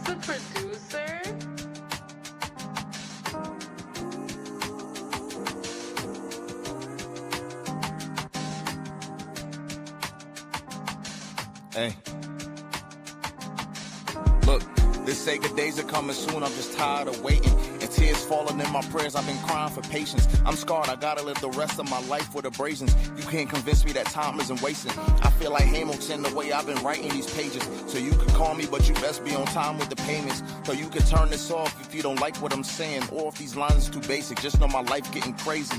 the producer? Hey. Look, this Sega days are coming soon. I'm just tired of waiting. And tears falling in my prayers. I've been crying for patience. I'm scarred. I gotta live the rest of my life with abrasions. You can't convince me that time isn't wasting. I feel like Hamilton the way I've been writing these pages. So you can call me, but you best be on time with the payments. So you can turn this off if you don't like what I'm saying. Or if these lines are too basic. Just know my life getting crazy.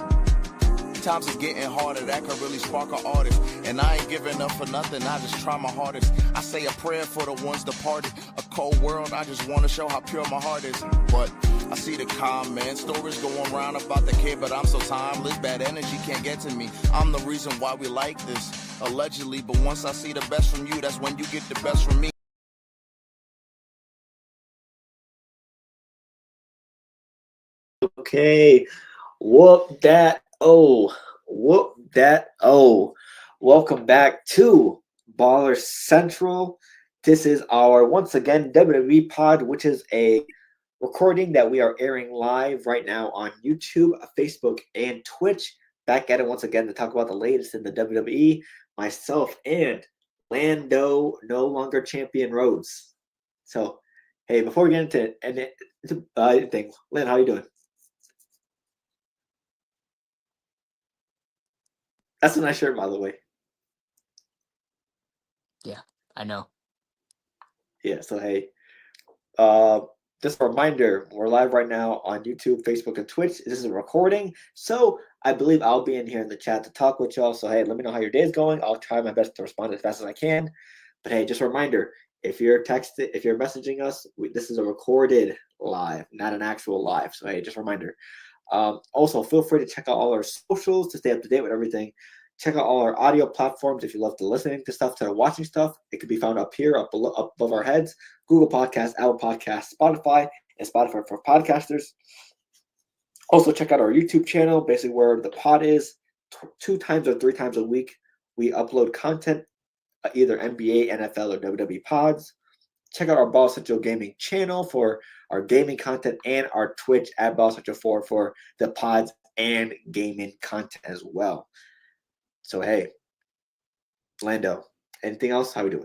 Times is getting harder, that could really spark an artist. And I ain't giving up for nothing, I just try my hardest. I say a prayer for the ones departed. A cold world, I just want to show how pure my heart is. But I see the comments, stories going around about the kid, but I'm so timeless, bad energy can't get to me. I'm the reason why we like this, allegedly. But once I see the best from you, that's when you get the best from me. Okay, whoop that. Whoop that. Welcome back to Baller Central. This is our, once again, WWE pod, which is a recording that we are airing live right now on YouTube, Facebook, and Twitch. Back at it once again to talk about the latest in the WWE. Myself and Lando, no longer champion Rhodes. So, hey, before we get into anything, Lynn, how you doing? That's a nice shirt, by the way. Yeah, I know. Yeah, so hey, just a reminder, we're live right now on YouTube, Facebook, and Twitch. This is a recording, so I believe I'll be in here in the chat to talk with y'all. So hey, let me know how your day is going. I'll try my best to respond as fast as I can. But hey, just a reminder, if you're messaging us, this is a recorded live, not an actual live. So hey, just a reminder. Also, feel free to check out all our socials to stay up to date with everything. Check out all our audio platforms if you love to listening to stuff, to watching stuff. It can be found up here, up above our heads. Google Podcasts, Apple Podcasts, Spotify, and Spotify for podcasters. Also, check out our YouTube channel, basically where the pod is. 2 times or 3 times a week, we upload content, either NBA, NFL, or WWE pods. Check out our Ball Central Gaming channel for our gaming content and our Twitch at Ball Central 4 for the pods and gaming content as well. So, hey, Lando, anything else? How we doing?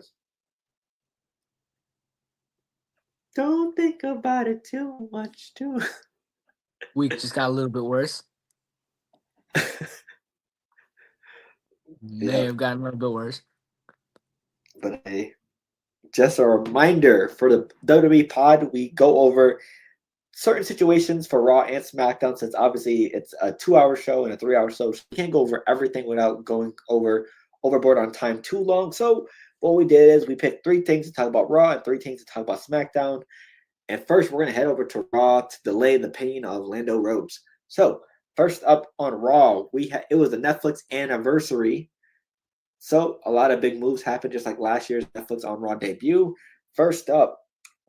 Don't think about it too much, too. Week just got a little bit worse. May have gotten a little bit worse. But hey, just a reminder for the WWE pod, we go over certain situations for Raw and SmackDown, since obviously it's a 2-hour show and a 3-hour show. So we can't go over everything without going overboard on time too long. So what we did is we picked 3 things to talk about Raw and 3 things to talk about SmackDown. And first, we're going to head over to Raw to delay the pain of Lando Rhodes. So first up on Raw, it was the Netflix anniversary. So a lot of big moves happened, just like last year's Netflix on Raw debut. First up,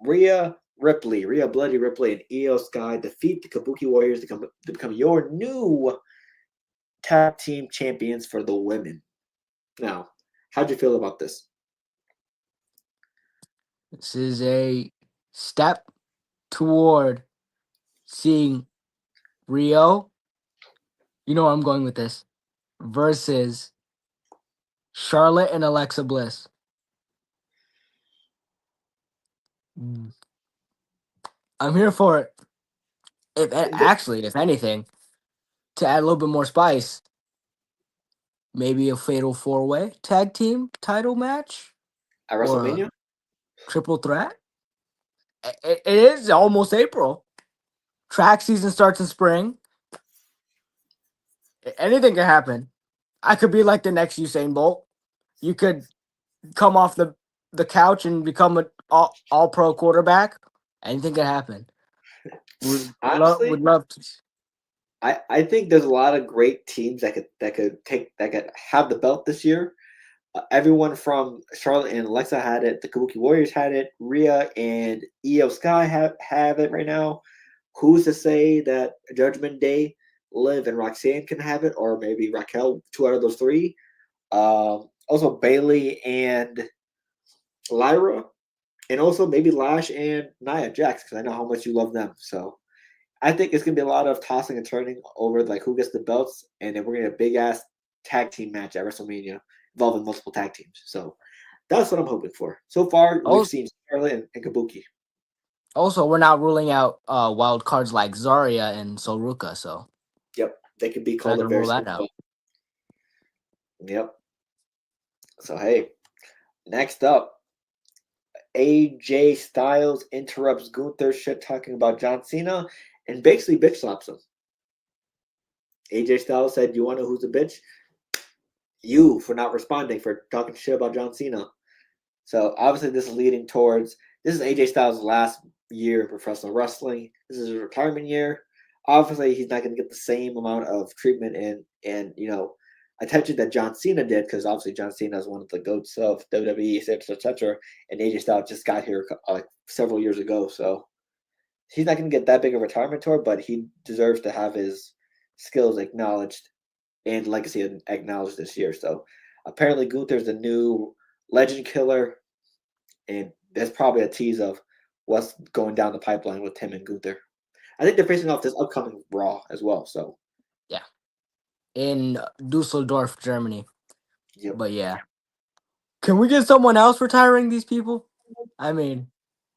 Rhea Bloody Ripley, and Io Sky defeat the Kabuki Warriors to become your new tag team champions for the women. Now, how'd you feel about this? This is a step toward seeing Rio, you know where I'm going with this, versus Charlotte and Alexa Bliss. I'm here for it. If anything, to add a little bit more spice, maybe a fatal 4-way tag team title match At WrestleMania? Triple threat. It is almost April. Track season starts in spring. Anything can happen. I could be like the next Usain Bolt. You could come off the couch and become an all-pro quarterback. Anything can happen. Honestly, would love to. I think there's a lot of great teams that could have the belt this year. Everyone from Charlotte and Alexa had it. The Kabuki Warriors had it. Rhea and Io Sky have it right now. Who's to say that Judgment Day, Liv and Roxanne can have it, or maybe Raquel, 2 out of those 3. Also, Bailey and Lyra and also maybe Lash and Nia Jax because I know how much you love them. So I think it's gonna be a lot of tossing and turning over like who gets the belts, and then we're gonna get a big ass tag team match at WrestleMania involving multiple tag teams. So that's what I'm hoping for. So far, we've Also, seen Charlotte and Kabuki. also, we're not ruling out wild cards like Zarya and Soruka, so Yep, they could be we're not called up gonna very rule soon. that out. Yep. So hey, next up, AJ Styles interrupts Gunther shit talking about John Cena and basically bitch slaps him. AJ Styles said, "You want to know who's a bitch? You for not responding for talking shit about John Cena." So obviously, this is leading towards this is AJ Styles' last year of professional wrestling. This is his retirement year. Obviously, he's not going to get the same amount of treatment and attention that John Cena did because obviously John Cena is one of the goats of WWE, etc. And AJ Styles just got here like several years ago, so he's not going to get that big a retirement tour, but he deserves to have his skills acknowledged and legacy acknowledged this year. So apparently Gunther's the new legend killer, and that's probably a tease of what's going down the pipeline with him and Gunther. I think they're facing off this upcoming Raw as well. So Yeah, in Dusseldorf, Germany. yep, But yeah, can we get someone else retiring these people? I mean,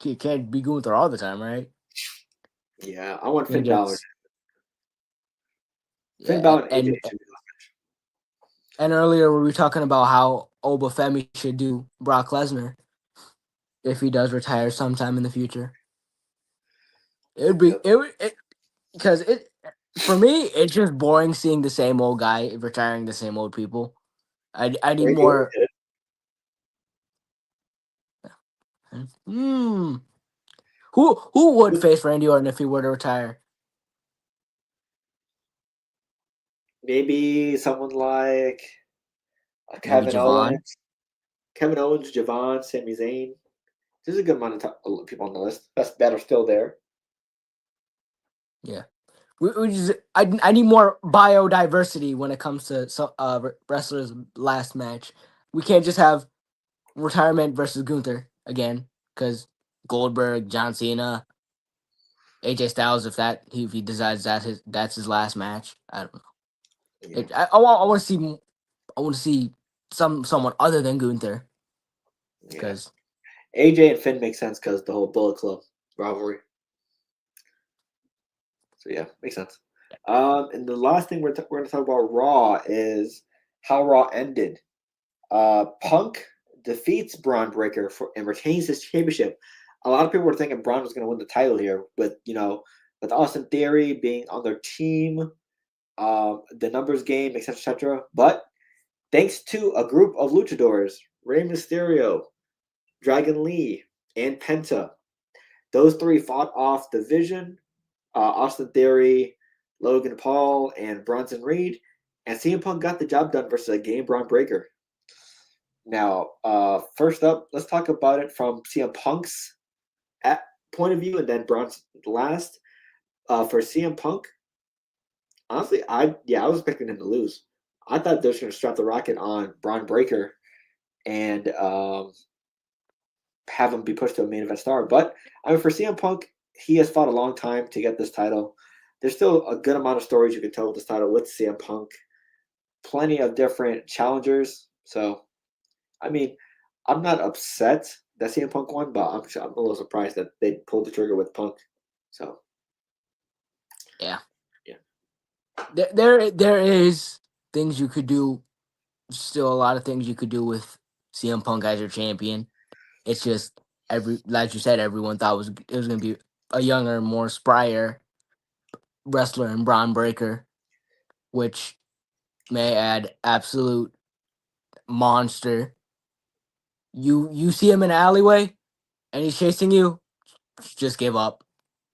you can't be Gunther all the time, right? yeah, I want Can Finn Balor. get Finn yeah, Balor and AJ should be and earlier we were talking about how Obafemi should do Brock Lesnar if he does retire sometime in the future. It would be yep. it because it for me it's just boring seeing the same old guy retiring the same old people. I need Randy Orton more. did it. Hmm. Who would face Randy Orton if he were to retire? Maybe someone like Maybe Kevin Javon. Owens, Javon, Sami Zayn. There's a good amount of people on the list that are still there. Yeah. We just I need more biodiversity when it comes to wrestlers' last match. We can't just have retirement versus Gunther again because Goldberg, John Cena, AJ Styles. If he decides that's his last match, I don't know. Yeah, I want to see I want to see someone other than Gunther yeah. because AJ and Finn make sense because the whole Bullet Club rivalry. So yeah, makes sense. And the last thing we're going to talk about Raw is how Raw ended. Punk defeats Braun Breaker and retains his championship. A lot of people were thinking Braun was going to win the title here, with Austin Theory being on their team, the numbers game, etc. But thanks to a group of luchadors, Rey Mysterio, Dragon Lee, and Penta, those three fought off Division, Austin Theory, Logan Paul, and Bronson Reed, and CM Punk got the job done versus a game Braun Breaker. Now, first up, let's talk about it from CM Punk's point of view, and then Braun's last. For CM Punk, honestly, I was expecting him to lose. I thought they were going to strap the rocket on Braun Breaker and have him be pushed to a main event star. But I mean, for CM Punk, he has fought a long time to get this title. There's still a good amount of stories you can tell with this title with CM Punk. Plenty of different challengers. So, I mean, I'm not upset that CM Punk won, but I'm a little surprised that they pulled the trigger with Punk. So, yeah, yeah, there is things you could do. Still a lot of things you could do with CM Punk as your champion. It's just like you said, everyone thought it was gonna be a younger, more sprier wrestler in Braun Breaker, which may add absolute monster. You see him in an alleyway and he's chasing you, just give up.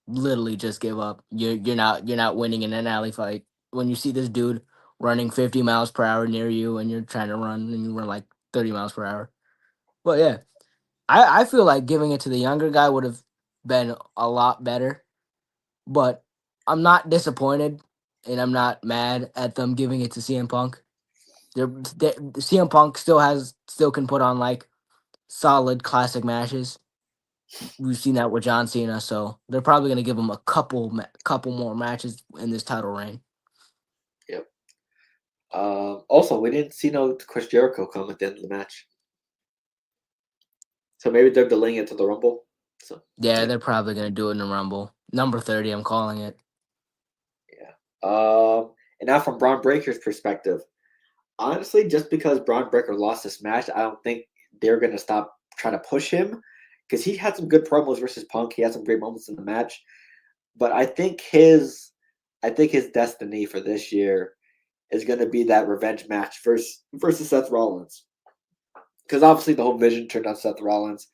Literally just give up. You're not winning in an alley fight. When you see this dude running 50 miles per hour near you and you're trying to run and you run like 30 miles per hour. But yeah, I feel like giving it to the younger guy would have been a lot better. But I'm not disappointed and I'm not mad at them giving it to CM Punk. CM Punk still can put on like solid classic matches. We've seen that with John Cena, so they're probably going to give him a couple more matches in this title reign. Yep. Also, we didn't see no Chris Jericho come at the end of the match, so maybe they're delaying it to the Rumble. So Yeah, they're probably going to do it in the Rumble. Number 30, I'm calling it. yeah. And now from Braun Breaker's perspective, honestly, just because Braun Breaker lost this match, I don't think they're going to stop trying to push him because he had some good promos versus Punk. He had some great moments in the match, but I think his destiny for this year is going to be that revenge match versus Seth Rollins, because obviously the whole vision turned on Seth Rollins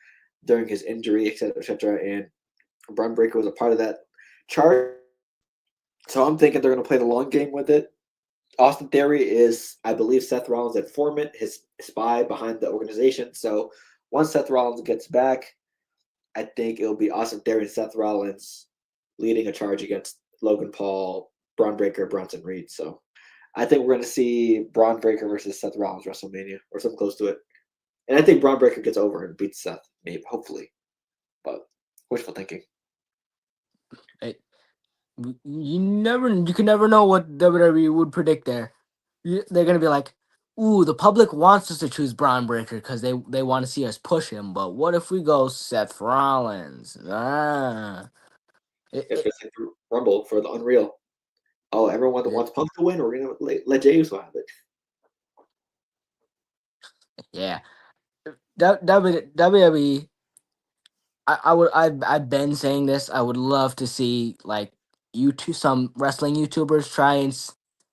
during his injury, etc., and Braun Breaker was a part of that charge. So I'm thinking they're going to play the long game with it. Austin Theory is, I believe, Seth Rollins' informant, his spy behind the organization. So once Seth Rollins gets back, I think it'll be Austin Theory and Seth Rollins leading a charge against Logan Paul, Braun Breaker, Bronson Reed. So I think we're going to see Braun Breaker versus Seth Rollins WrestleMania or something close to it. And I think Braun Breaker gets over and beats Seth, maybe, hopefully. But wishful thinking. You can never know what WWE would predict there. They're gonna be like, "Ooh, the public wants us to choose Braun Breaker because they want to see us push him. But what if we go Seth Rollins? If it's like the Rumble for the Unreal. Oh, everyone that wants Punk to win, we're going to let Jey Uso have it. Yeah, WWE. I've been saying this. I would love to see like some wrestling YouTubers try and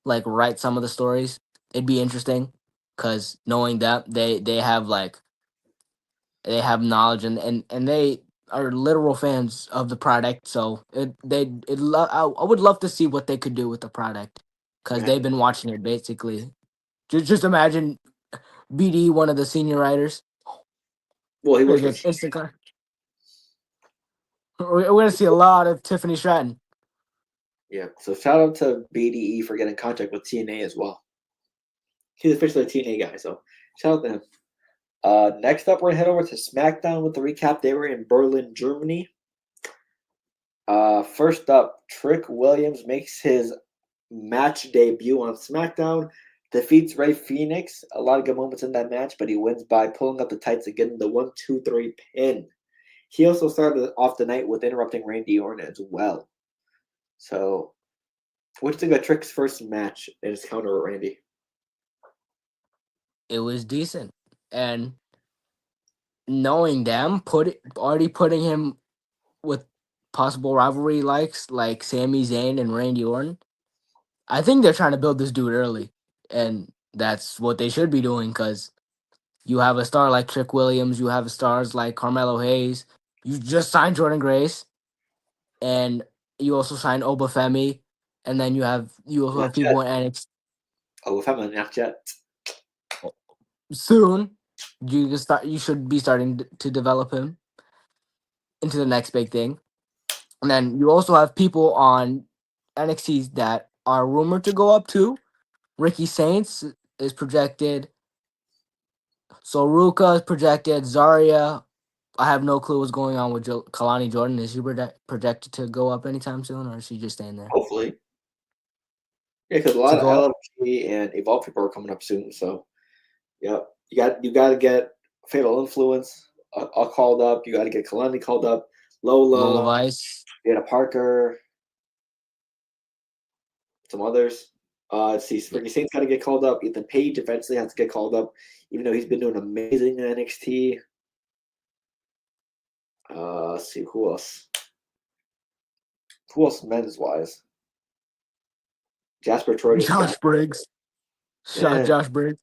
like write some of the stories. It'd be interesting because knowing that they have knowledge and they are literal fans of the product. So I would love to see what they could do with the product because they've been watching it basically. Just imagine BD, one of the senior writers. Well, he Gonna works get for instant. We're gonna see a lot of Tiffany Stratton. Yeah, so shout out to BDE for getting in contact with TNA as well. He's officially a TNA guy, so shout out to him. Next up, we're gonna head over to SmackDown with the recap. They were in Berlin, Germany. First up, Trick Williams makes his match debut on SmackDown, defeats Ray Phoenix. A lot of good moments in that match, but he wins by pulling up the tights and getting the 1-2-3 pin. He also started off the night with interrupting Randy Orton as well. So, what do you think of Trick's first match in his counter with Randy? It was decent, and knowing them, already putting him with possible rivalry likes like Sami Zayn and Randy Orton. I think they're trying to build this dude early, and that's what they should be doing because you have a star like Trick Williams, you have stars like Carmelo Hayes, you just signed Jordan Grace, and you also signed Obafemi, and then you also have Not yet. people in NXT Oh, if I'm not yet. soon. You should be starting to develop him into the next big thing. And then you also have people on NXT that are rumored to go up too. Ricky Saints is projected. Soruka is projected. Zarya. I have no clue what's going on with Kalani Jordan. Is he projected to go up anytime soon, or is he just staying there? Hopefully. Yeah, because a To lot of go up? LFG and Evolve people are coming up soon. So, yep. You got to get Fatal Influence called up. You got to get Kalani called up. Lola Lola, Vice. Dana Parker, some others. Let's see, Yeah. Ricky Saints got to get called up. Ethan Page eventually has to get called up, even though he's been doing amazing in NXT. Let's see, who else? Who else men's wise? Jasper Troy just got. Josh Briggs. Yeah, Josh Briggs.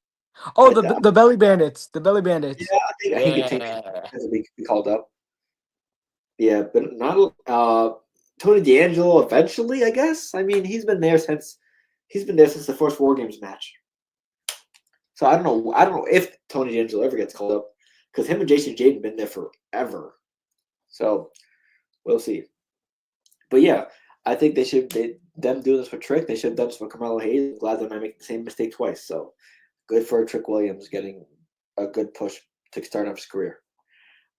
Oh, the Belly Bandits. The Belly yeah, Bandits. I think it takes Yeah. has to be called up. Yeah, but not Tony D'Angelo eventually, I guess. I mean, he's been there since the first War Games match. So I don't know. I don't know if Tony D'Angelo ever gets called up because him and Jason Jaden been there forever. So we'll see. But yeah, I think them doing this for Trick. They should have done this for Carmelo Hayes. I'm glad they're not making the same mistake twice. So good for Trick Williams getting a good push to start off his career.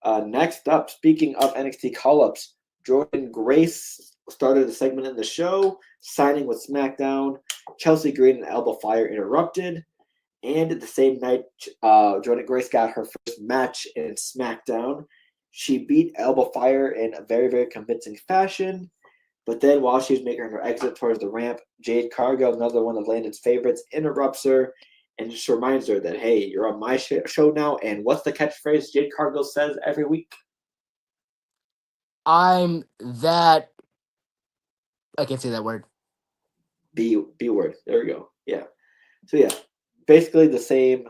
Next up, speaking of NXT call-ups, Jordan Grace started a segment in the show, signing with SmackDown. Chelsea Green and Alba Fire interrupted. And the same night, Jordan Grace got her first match in SmackDown. She beat Alba Fire in a very, very convincing fashion. But then while she's making her exit towards the ramp, Jade Cargill, another one of Landon's favorites, interrupts her and just reminds her that, hey, you're on my show now. And what's the catchphrase Jade Cargill says every week? I'm that. I can't say that word. B word. There we go. Yeah. So, yeah, basically the same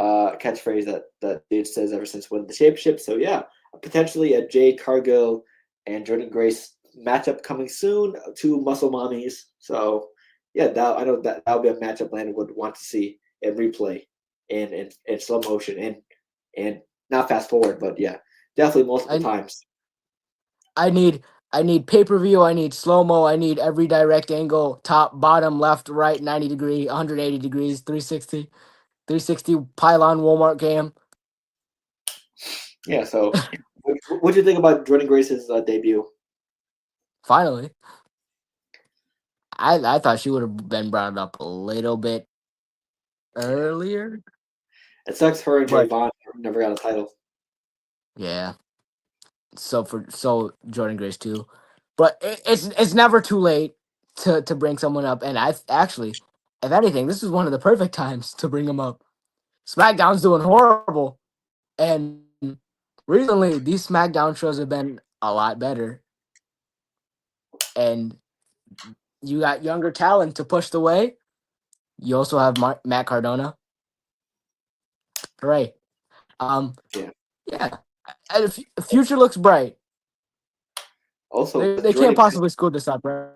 catchphrase that Jade says ever since winning the championship. So, yeah, potentially a Jade Cargill and Jordan Grace matchup coming soon. Two muscle mommies. So, yeah, I know that'll be a matchup Landon would want to see in replay and in slow motion and not fast forward, but yeah, definitely multiple times. I need pay-per-view, I need slow-mo, I need every direct angle, top, bottom, left, right, 90 degree, 180 degrees, 360 pylon Walmart cam. Yeah, so what do you think about Jordan Grace's debut? Finally. I thought she would have been brought up a little bit earlier. It sucks her and But Javon never got a title. yeah. So Jordan Grace too. But it's never too late to bring someone up. And I actually, if anything, this is one of the perfect times to bring them up. SmackDown's doing horrible. And recently, these SmackDown shows have been a lot better. And you got younger talent to push the way. You also have Matt Cardona. Hooray. Yeah. And the future looks bright. Also, They can't possibly screw this up, right?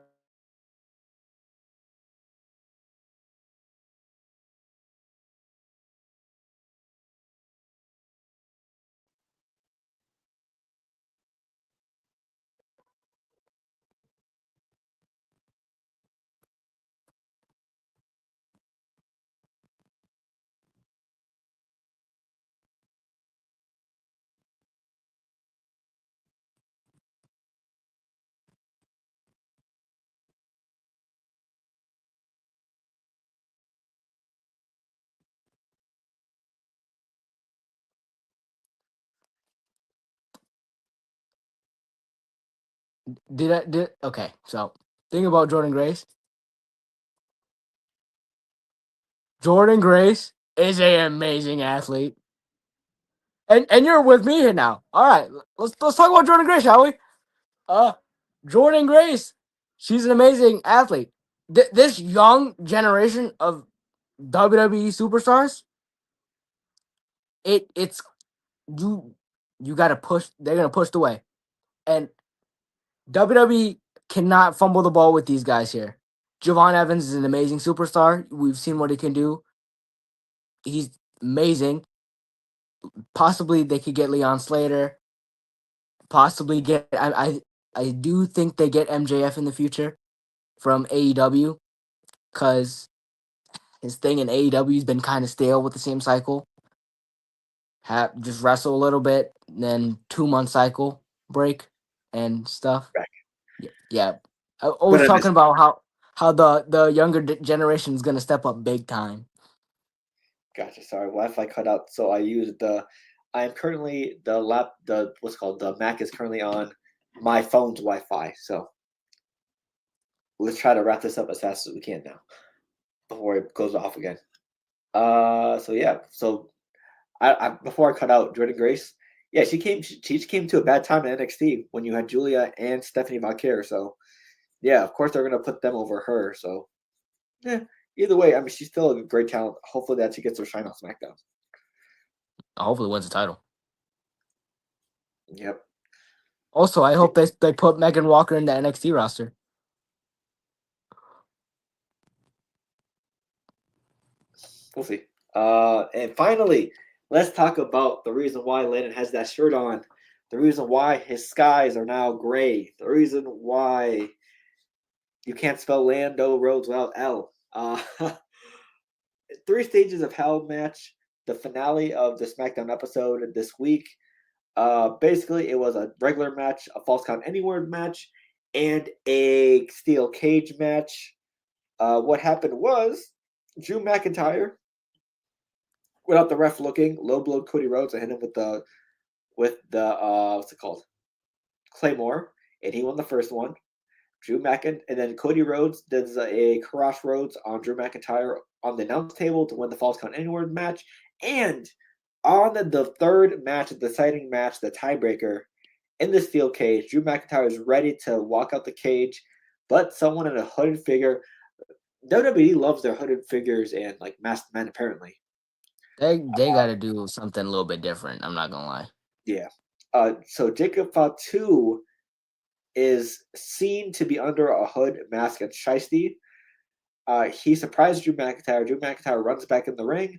Okay, so think about Jordan Grace. Jordan Grace is an amazing athlete. And you're with me here now. All right, let's talk about Jordan Grace, shall we? Jordan Grace, she's an amazing athlete. This young generation of WWE superstars, it's you got to push. They're gonna push the way, and WWE cannot fumble the ball with these guys here. Javon Evans is an amazing superstar. We've seen what he can do. He's amazing. Possibly they could get Leon Slater. Possibly get I do think they get MJF in the future from AEW because his thing in AEW has been kind of stale with the same cycle. Just wrestle a little bit, then 2 month cycle break and stuff. Right. Yeah. I was talking about how the younger generation is gonna step up big time. Gotcha. Sorry, Wi-Fi cut out. So I used I'm currently the Mac is currently on my phone's Wi-Fi. So let's try to wrap this up as fast as we can now before it goes off again. So yeah. So I before I cut out Jordan Grace, yeah, she came to a bad time in NXT when you had Julia and Stephanie Valkyrie. So yeah, of course they're gonna put them over her. So yeah. Either way, I mean, she's still a great talent. Hopefully that she gets her shine on SmackDown. Hopefully wins the title. Yep. Also, I hope they put Megan Walker in the NXT roster. We'll see. And finally, let's talk about the reason why Landon has that shirt on. The reason why his skies are now gray. The reason why you can't spell Lando Rhodes without L. 3 Stages of Hell match, the finale of the SmackDown episode this week. Basically, it was a regular match, a false count anywhere match, and a steel cage match. What happened was Drew McIntyre, without the ref looking, low blowed Cody Rhodes and hit him with the what's it called, Claymore, and he won the first one. And then Cody Rhodes does a crossroads on Drew McIntyre on the announce table to win the Falls Count Anywhere match. And on the third match, the deciding match, the tiebreaker, in the steel cage, Drew McIntyre is ready to walk out the cage, but someone in a hooded figure. WWE loves their hooded figures and like masked men, apparently. They got to do something a little bit different. I'm not gonna lie. Yeah. So Jacob Fatu is seen to be under a hood, mask, and shiesty. He surprised Drew McIntyre. Drew McIntyre runs back in the ring.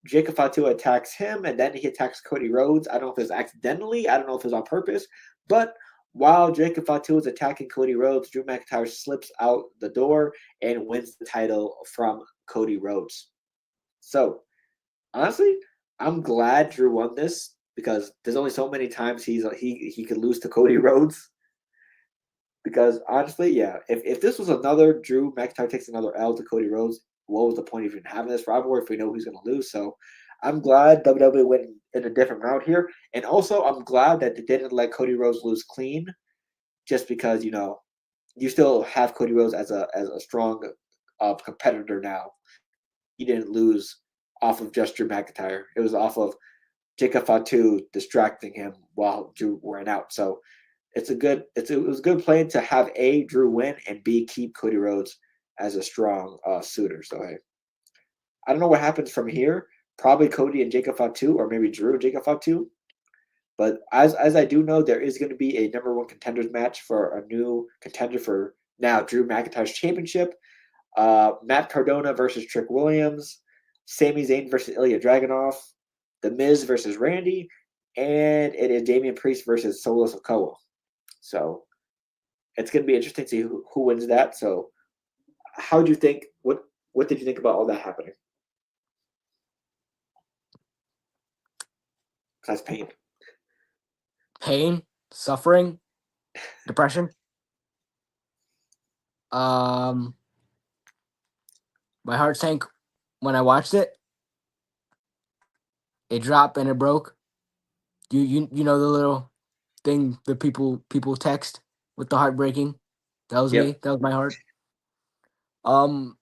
Jacob Fatu attacks him, and then he attacks Cody Rhodes. I don't know if it was accidentally. I don't know if it was on purpose. But while Jacob Fatu is attacking Cody Rhodes, Drew McIntyre slips out the door and wins the title from Cody Rhodes. So, honestly, I'm glad Drew won this because there's only so many times he could lose to Cody Rhodes. Because honestly, yeah, if this was another Drew McIntyre takes another L to Cody Rhodes, what was the point of even having this rivalry if we know who's going to lose? So I'm glad WWE went in a different route here. And also, I'm glad that they didn't let Cody Rhodes lose clean just because, you still have Cody Rhodes as a strong competitor now. He didn't lose off of just Drew McIntyre. It was off of Jacob Fatu distracting him while Drew ran out. So it was a good plan to have A, Drew win, and B, keep Cody Rhodes as a strong suitor. So hey, I don't know what happens from here. Probably Cody and Jacob Fatu, or maybe Drew and Jacob Fatu. But as I do know, there is going to be a number one contenders match for a new contender for now Drew McIntyre's championship. Matt Cardona versus Trick Williams, Sami Zayn versus Ilya Dragunov, The Miz versus Randy, and it is Damian Priest versus Solo Sikoa. So it's going to be interesting to see who wins that. So how do you think? What did you think about all that happening? That's Pain, suffering, depression. My heart sank when I watched it. It dropped and it broke. You know the little thing that people text with the heart breaking. That was me. Yep. That was my heart. Um,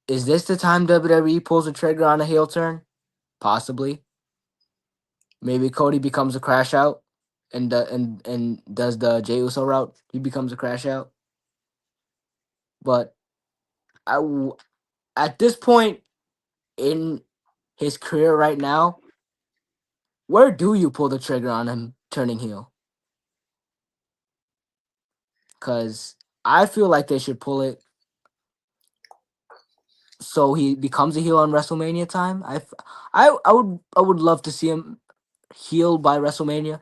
is this the time WWE pulls the trigger on a heel turn? Possibly. Maybe Cody becomes a crash out, and does the Jey Uso route. He becomes a crash out. But at this point in his career right now, where do you pull the trigger on him turning heel? Because I feel like they should pull it so he becomes a heel on WrestleMania time. I would love to see him heel by WrestleMania.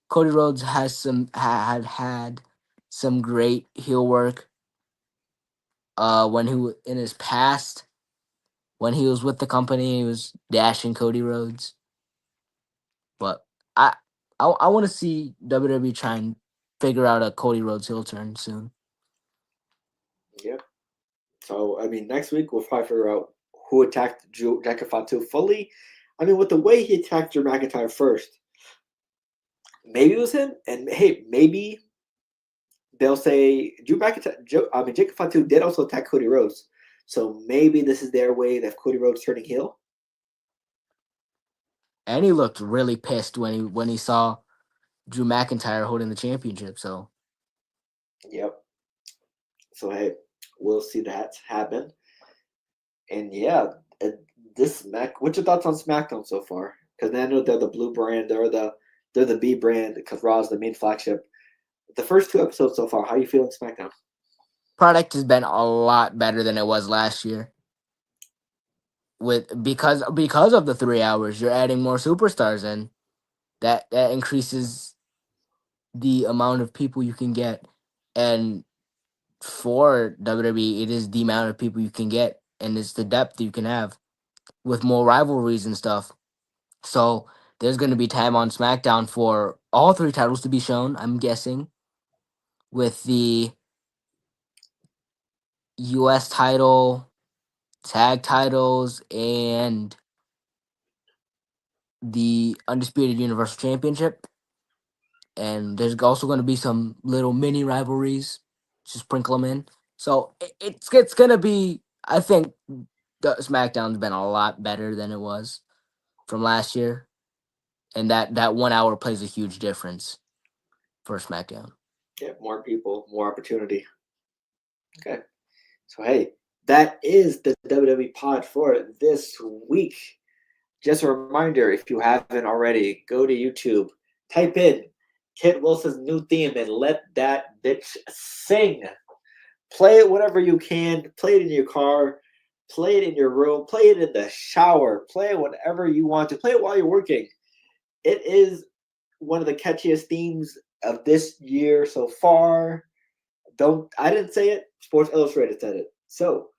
Cody Rhodes has had some great heel work. When in his past, when he was with the company, he was dashing Cody Rhodes. But I I want to see WWE try and figure out a Cody Rhodes heel turn soon. Yeah. So I mean, next week we'll probably figure out who attacked Jacob Fatu fully. I mean, with the way he attacked Drew McIntyre first, maybe it was him, and hey, maybe they'll say Drew McIntyre. Jacob Fatu did also attack Cody Rhodes, so maybe this is their way of Cody Rhodes turning heel. And he looked really pissed when he saw Drew McIntyre holding the championship. So Yep. So hey, we'll see that happen. And yeah, what's your thoughts on SmackDown so far? Because I know they're the blue brand, they're the B brand because Raw is the main flagship. The first two episodes so far, how are you feeling SmackDown? product has been a lot better than it was last year. Because of the 3 hours, you're adding more superstars in. That increases the amount of people you can get, and for WWE, it is the amount of people you can get, and it's the depth you can have with more rivalries and stuff. So there's going to be time on SmackDown for all three titles to be shown, I'm guessing, with the US title, tag titles, and the Undisputed Universal Championship. And there's also going to be some little mini rivalries to sprinkle them in. So it's going to be, I think, the SmackDown's been a lot better than it was from last year. And that 1 hour plays a huge difference for SmackDown. Yeah, more people, more opportunity. Okay. So, hey, that is the WWE pod for this week. Just a reminder, if you haven't already, go to YouTube, type in Kit Wilson's new theme, and let that bitch sing. Play it whenever you can. Play it in your car. Play it in your room. Play it in the shower. Play it whenever you want to. Play it while you're working. It is one of the catchiest themes of this year so far. I didn't say it. Sports Illustrated said it. So,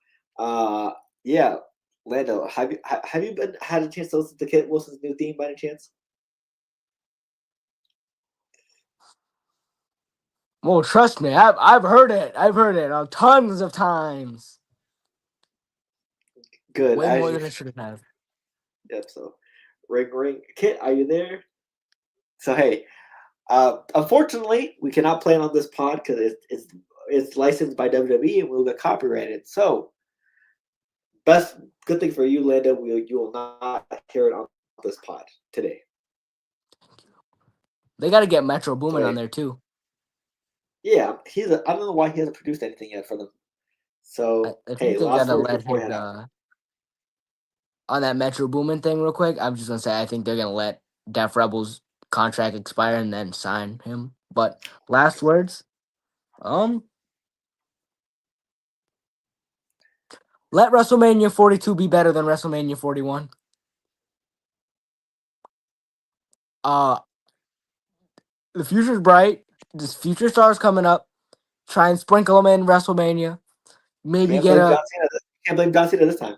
yeah, Lando, have you had a chance to listen to Kit Wilson's new theme by any chance? Well, trust me, I've heard it. I've heard it tons of times. Good. Way more than I should have. Yep. So, ring. Kit, are you there? So, hey, unfortunately, we cannot play it on this pod because it's licensed by WWE and we'll get copyrighted. So, good thing for you, Lando. You will not hear it on this pod today. They got to get Metro Boomin on there too. Yeah, I don't know why he hasn't produced anything yet for them. So, I think they got to let him on that Metro Boomin thing real quick. I'm just gonna say I think they're gonna let Def Rebel's contract expire and then sign him. But last words, let WrestleMania 42 be better than WrestleMania 41. The future's bright. This future stars coming up. Try and sprinkle them in WrestleMania. Maybe can't blame John Cena this time.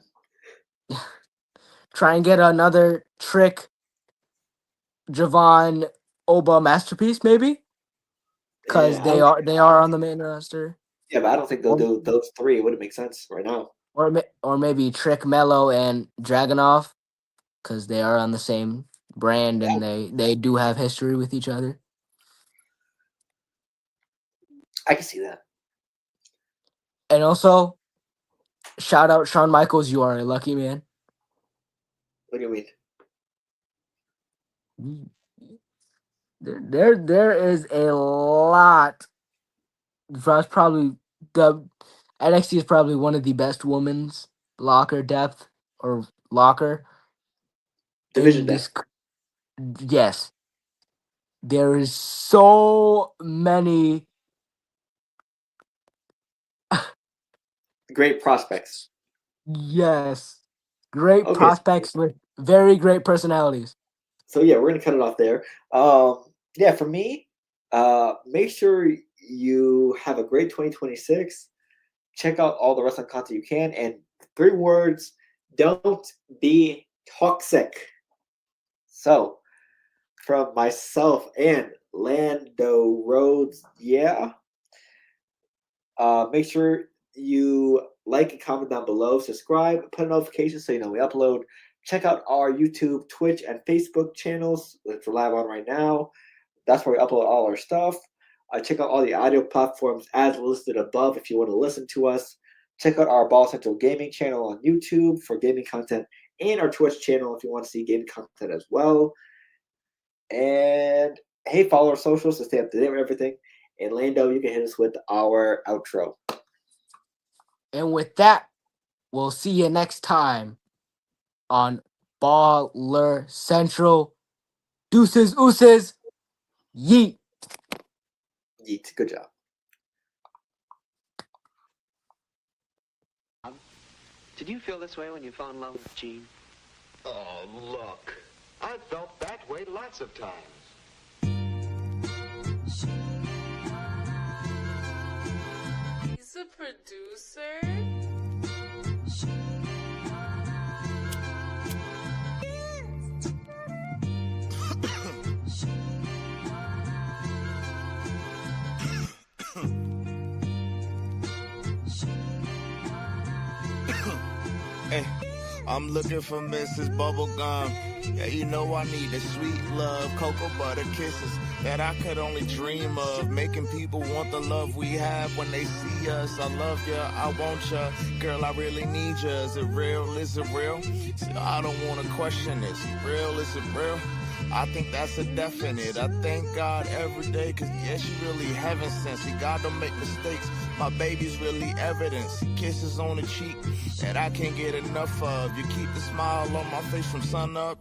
Try and get another Trick, Javon, Oba masterpiece, maybe, because they are on the main roster. Yeah, but I don't think they'll do those three. It wouldn't make sense right now. Or maybe Trick, Mello, and Dragunov, because they are on the same brand and they do have history with each other. I can see that. And also, shout out Shawn Michaels. You are a lucky man. What do you mean? There is a lot. That's probably the NXT is probably one of the best women's locker depth or locker division depth. Yes, there is so many great prospects. Yes, great prospects with very great personalities. So yeah, we're gonna cut it off there. Yeah, for me, make sure you have a great 2026. Check out all the wrestling content you can, and 3 words: don't be toxic. So, from myself and Lando Rhodes, make sure you like and comment down below, subscribe, put a notification so you know we upload. Check out our YouTube, Twitch, and Facebook channels, which we're live on right now. That's where we upload all our stuff. Check out all the audio platforms as listed above if you want to listen to us. Check out our Ball Central Gaming channel on YouTube for gaming content, and our Twitch channel if you want to see gaming content as well. And hey, follow our socials to stay up to date with everything. And Lando, you can hit us with our outro. And with that, we'll see you next time on Baller Central. Deuces, ooses, yeet. Yeet, good job. Did you feel this way when you fell in love with Jean? Oh, look. I felt that way lots of times. He's a producer? I'm looking for Mrs. Bubblegum. Yeah, you know I need the sweet love, cocoa butter kisses that I could only dream of. Making people want the love we have when they see us. I love ya, I want ya, girl, I really need ya. Is it real? Is it real? See, I don't wanna question it. Is it real? Is it real? I think that's a definite. I thank God every day, cause yeah, she really heaven sent. See, God don't make mistakes. My baby's really evidence. Kisses on the cheek that I can't get enough of. You keep the smile on my face from sun up